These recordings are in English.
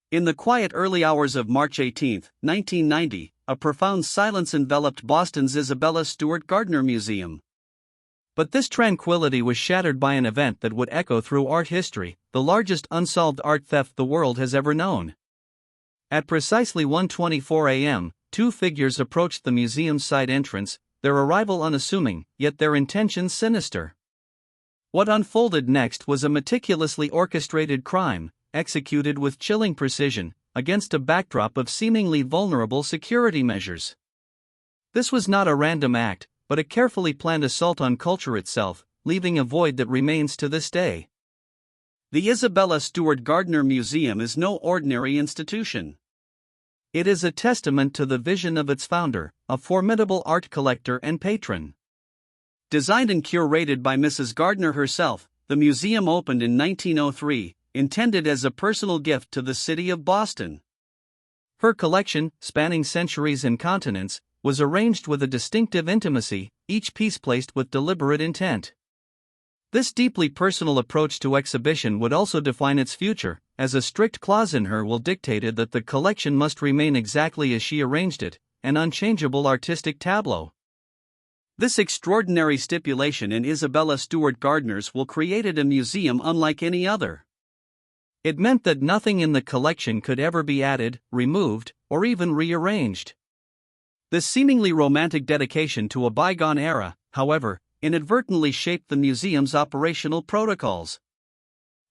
In the quiet early hours of March 18, 1990, a profound silence enveloped Boston's Isabella Stewart Gardner Museum. But this tranquility was shattered by an event that would echo through art history, the largest unsolved art theft the world has ever known. At precisely 1:24 a.m., two figures approached the museum's side entrance, their arrival unassuming, yet their intentions sinister. What unfolded next was a meticulously orchestrated crime, executed with chilling precision, against a backdrop of seemingly vulnerable security measures. This was not a random act, but a carefully planned assault on culture itself, leaving a void that remains to this day. The Isabella Stewart Gardner Museum is no ordinary institution. It is a testament to the vision of its founder, a formidable art collector and patron. Designed and curated by Mrs. Gardner herself, the museum opened in 1903, intended as a personal gift to the city of Boston. Her collection, spanning centuries and continents, was arranged with a distinctive intimacy, each piece placed with deliberate intent. This deeply personal approach to exhibition would also define its future, as a strict clause in her will dictated that the collection must remain exactly as she arranged it, an unchangeable artistic tableau. This extraordinary stipulation in Isabella Stewart Gardner's will created a museum unlike any other. It meant that nothing in the collection could ever be added, removed, or even rearranged. This seemingly romantic dedication to a bygone era, however, inadvertently shaped the museum's operational protocols.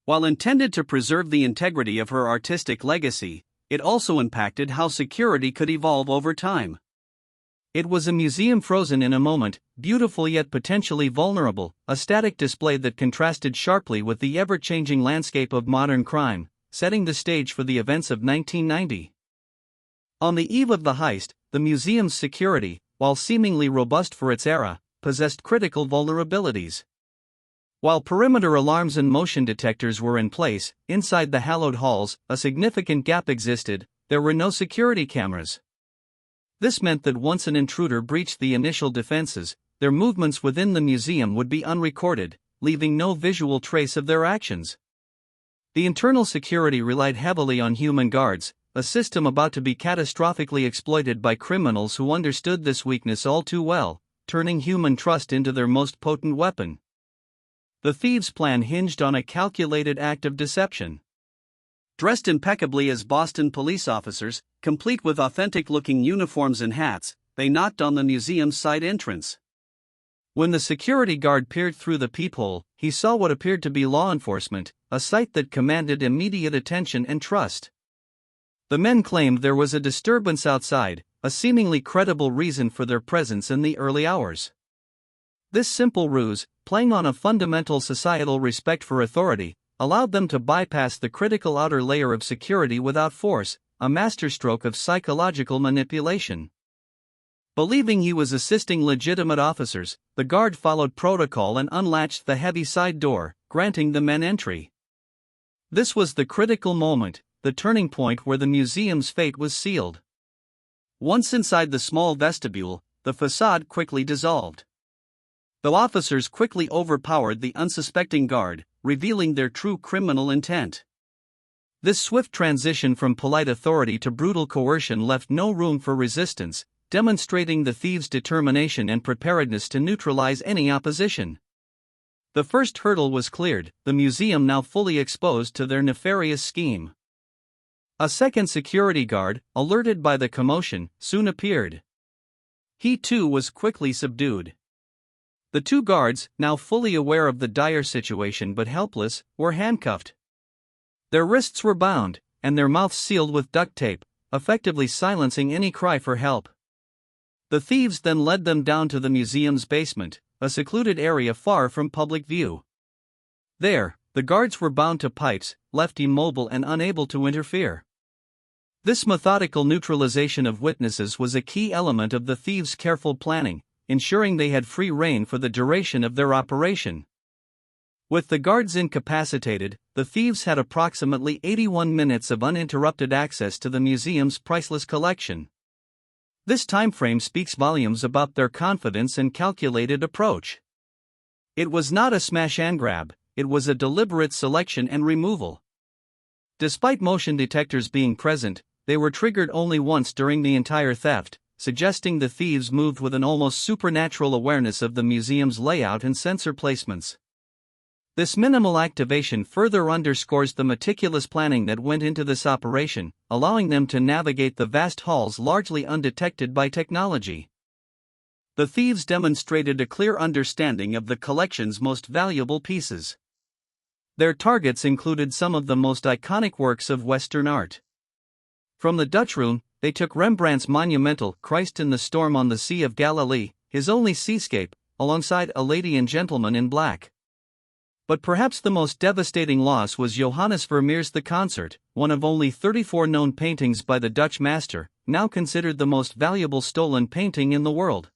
While intended to preserve the integrity of her artistic legacy, it also impacted how security could evolve over time. It was a museum frozen in a moment, beautiful yet potentially vulnerable, a static display that contrasted sharply with the ever-changing landscape of modern crime, setting the stage for the events of 1990. On the eve of the heist, the museum's security, while seemingly robust for its era, possessed critical vulnerabilities. While perimeter alarms and motion detectors were in place, inside the hallowed halls, a significant gap existed: there were no security cameras. This meant that once an intruder breached the initial defenses, their movements within the museum would be unrecorded, leaving no visual trace of their actions. The internal security relied heavily on human guards, a system about to be catastrophically exploited by criminals who understood this weakness all too well, turning human trust into their most potent weapon. The thieves' plan hinged on a calculated act of deception. Dressed impeccably as Boston police officers, complete with authentic-looking uniforms and hats, they knocked on the museum's side entrance. When the security guard peered through the peephole, he saw what appeared to be law enforcement, a sight that commanded immediate attention and trust. The men claimed there was a disturbance outside, a seemingly credible reason for their presence in the early hours. This simple ruse, playing on a fundamental societal respect for authority, allowed them to bypass the critical outer layer of security without force, a masterstroke of psychological manipulation. Believing he was assisting legitimate officers, the guard followed protocol and unlatched the heavy side door, granting the men entry. This was the critical moment, the turning point where the museum's fate was sealed. Once inside the small vestibule, the facade quickly dissolved. The officers quickly overpowered the unsuspecting guard, revealing their true criminal intent. This swift transition from polite authority to brutal coercion left no room for resistance, demonstrating the thieves' determination and preparedness to neutralize any opposition. The first hurdle was cleared, the museum now fully exposed to their nefarious scheme. A second security guard, alerted by the commotion, soon appeared. He too was quickly subdued. The two guards, now fully aware of the dire situation but helpless, were handcuffed. Their wrists were bound, and their mouths sealed with duct tape, effectively silencing any cry for help. The thieves then led them down to the museum's basement, a secluded area far from public view. There, the guards were bound to pipes, left immobile and unable to interfere. This methodical neutralization of witnesses was a key element of the thieves' careful planning, ensuring they had free rein for the duration of their operation. With the guards incapacitated, the thieves had approximately 81 minutes of uninterrupted access to the museum's priceless collection. This timeframe speaks volumes about their confidence and calculated approach. It was not a smash and grab, it was a deliberate selection and removal. Despite motion detectors being present, they were triggered only once during the entire theft, suggesting the thieves moved with an almost supernatural awareness of the museum's layout and sensor placements. This minimal activation further underscores the meticulous planning that went into this operation, allowing them to navigate the vast halls largely undetected by technology. The thieves demonstrated a clear understanding of the collection's most valuable pieces. Their targets included some of the most iconic works of Western art. From the Dutch room, they took Rembrandt's monumental Christ in the Storm on the Sea of Galilee, his only seascape, alongside A Lady and Gentleman in Black. But perhaps the most devastating loss was Johannes Vermeer's The Concert, one of only 34 known paintings by the Dutch master, now considered the most valuable stolen painting in the world.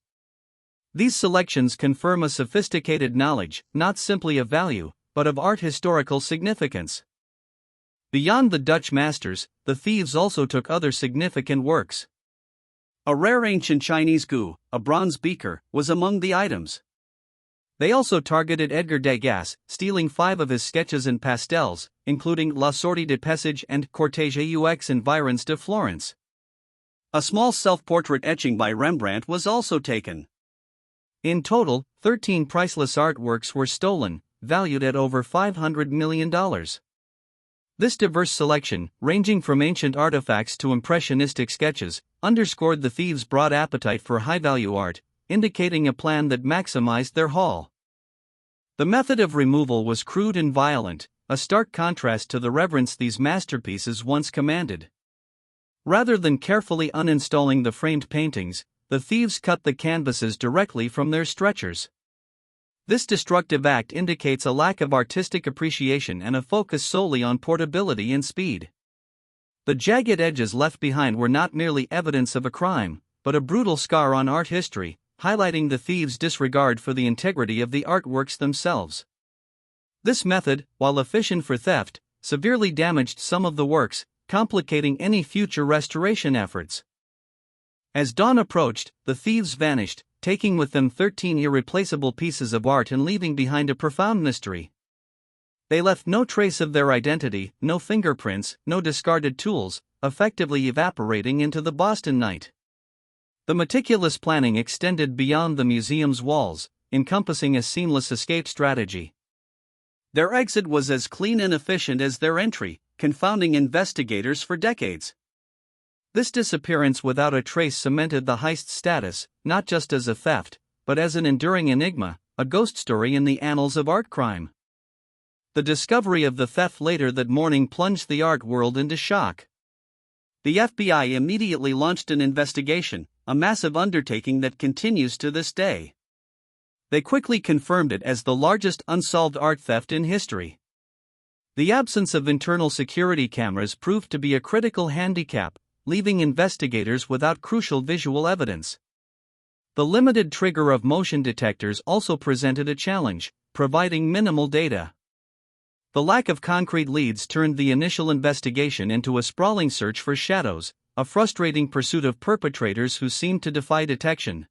These selections confirm a sophisticated knowledge, not simply of value, but of art historical significance. Beyond the Dutch masters, the thieves also took other significant works. A rare ancient Chinese gu, a bronze beaker, was among the items. They also targeted Edgar Degas, stealing 5 of his sketches and pastels, including La Sortie de Passage and Cortège aux Environs de Florence. A small self-portrait etching by Rembrandt was also taken. In total, 13 priceless artworks were stolen, valued at over $500 million. This diverse selection, ranging from ancient artifacts to impressionistic sketches, underscored the thieves' broad appetite for high-value art, indicating a plan that maximized their haul. The method of removal was crude and violent, a stark contrast to the reverence these masterpieces once commanded. Rather than carefully uninstalling the framed paintings, the thieves cut the canvases directly from their stretchers. This destructive act indicates a lack of artistic appreciation and a focus solely on portability and speed. The jagged edges left behind were not merely evidence of a crime, but a brutal scar on art history, highlighting the thieves' disregard for the integrity of the artworks themselves. This method, while efficient for theft, severely damaged some of the works, complicating any future restoration efforts. As dawn approached, the thieves vanished, taking with them 13 irreplaceable pieces of art and leaving behind a profound mystery. They left no trace of their identity, no fingerprints, no discarded tools, effectively evaporating into the Boston night. The meticulous planning extended beyond the museum's walls, encompassing a seamless escape strategy. Their exit was as clean and efficient as their entry, confounding investigators for decades. This disappearance without a trace cemented the heist's status, not just as a theft, but as an enduring enigma, a ghost story in the annals of art crime. The discovery of the theft later that morning plunged the art world into shock. The FBI immediately launched an investigation, a massive undertaking that continues to this day. They quickly confirmed it as the largest unsolved art theft in history. The absence of internal security cameras proved to be a critical handicap, leaving investigators without crucial visual evidence. The limited trigger of motion detectors also presented a challenge, providing minimal data. The lack of concrete leads turned the initial investigation into a sprawling search for shadows, a frustrating pursuit of perpetrators who seemed to defy detection.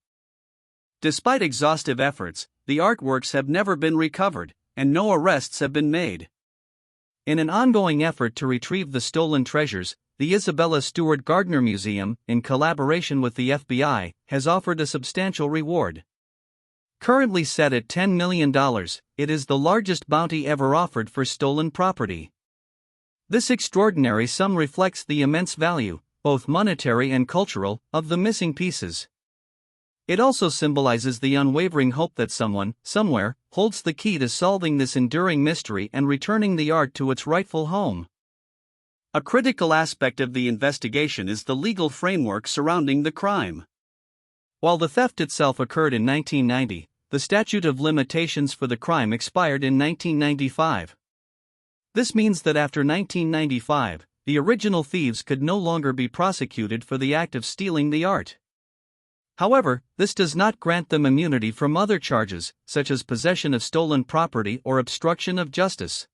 Despite exhaustive efforts, the artworks have never been recovered, and no arrests have been made. In an ongoing effort to retrieve the stolen treasures, the Isabella Stewart Gardner Museum, in collaboration with the FBI, has offered a substantial reward. Currently set at $10 million, it is the largest bounty ever offered for stolen property. This extraordinary sum reflects the immense value, both monetary and cultural, of the missing pieces. It also symbolizes the unwavering hope that someone, somewhere, holds the key to solving this enduring mystery and returning the art to its rightful home. A critical aspect of the investigation is the legal framework surrounding the crime. While the theft itself occurred in 1990, the statute of limitations for the crime expired in 1995. This means that after 1995, the original thieves could no longer be prosecuted for the act of stealing the art. However, this does not grant them immunity from other charges, such as possession of stolen property or obstruction of justice.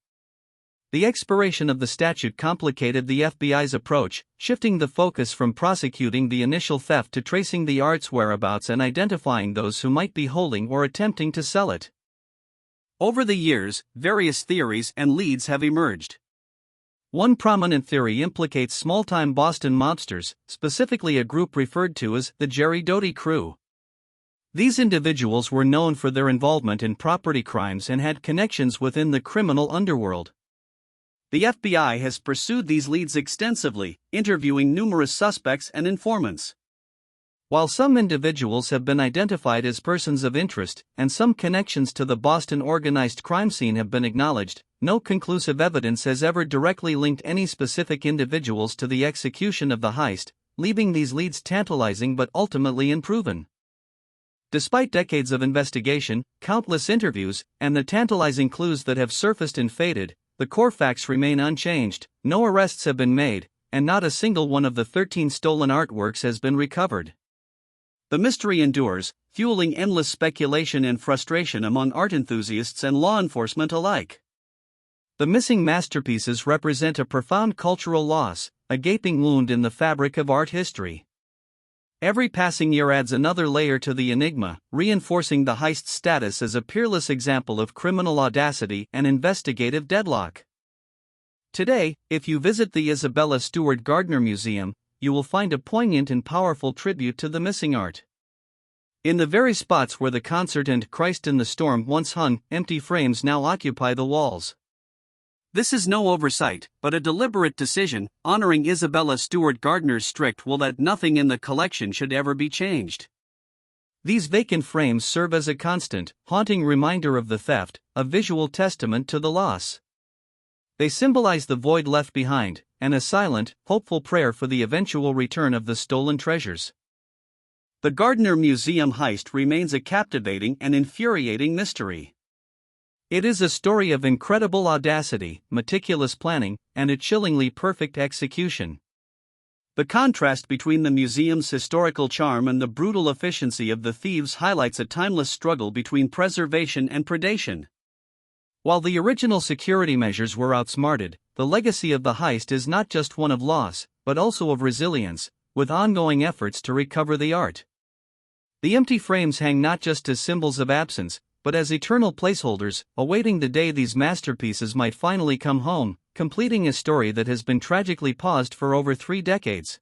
The expiration of the statute complicated the FBI's approach, shifting the focus from prosecuting the initial theft to tracing the art's whereabouts and identifying those who might be holding or attempting to sell it. Over the years, various theories and leads have emerged. One prominent theory implicates small-time Boston mobsters, specifically a group referred to as the Jerry Doty Crew. These individuals were known for their involvement in property crimes and had connections within the criminal underworld. The FBI has pursued these leads extensively, interviewing numerous suspects and informants. While some individuals have been identified as persons of interest, and some connections to the Boston organized crime scene have been acknowledged, no conclusive evidence has ever directly linked any specific individuals to the execution of the heist, leaving these leads tantalizing but ultimately unproven. Despite decades of investigation, countless interviews, and the tantalizing clues that have surfaced and faded, the core facts remain unchanged. No arrests have been made, and not a single one of the 13 stolen artworks has been recovered. The mystery endures, fueling endless speculation and frustration among art enthusiasts and law enforcement alike. The missing masterpieces represent a profound cultural loss, a gaping wound in the fabric of art history. Every passing year adds another layer to the enigma, reinforcing the heist's status as a peerless example of criminal audacity and investigative deadlock. Today, if you visit the Isabella Stewart Gardner Museum, you will find a poignant and powerful tribute to the missing art. In the very spots where the concert and Christ in the Storm once hung, empty frames now occupy the walls. This is no oversight, but a deliberate decision, honoring Isabella Stewart Gardner's strict rule that nothing in the collection should ever be changed. These vacant frames serve as a constant, haunting reminder of the theft, a visual testament to the loss. They symbolize the void left behind, and a silent, hopeful prayer for the eventual return of the stolen treasures. The Gardner Museum heist remains a captivating and infuriating mystery. It is a story of incredible audacity, meticulous planning, and a chillingly perfect execution. The contrast between the museum's historical charm and the brutal efficiency of the thieves highlights a timeless struggle between preservation and predation. While the original security measures were outsmarted, the legacy of the heist is not just one of loss, but also of resilience, with ongoing efforts to recover the art. The empty frames hang not just as symbols of absence, but as eternal placeholders, awaiting the day these masterpieces might finally come home, completing a story that has been tragically paused for over 3 decades.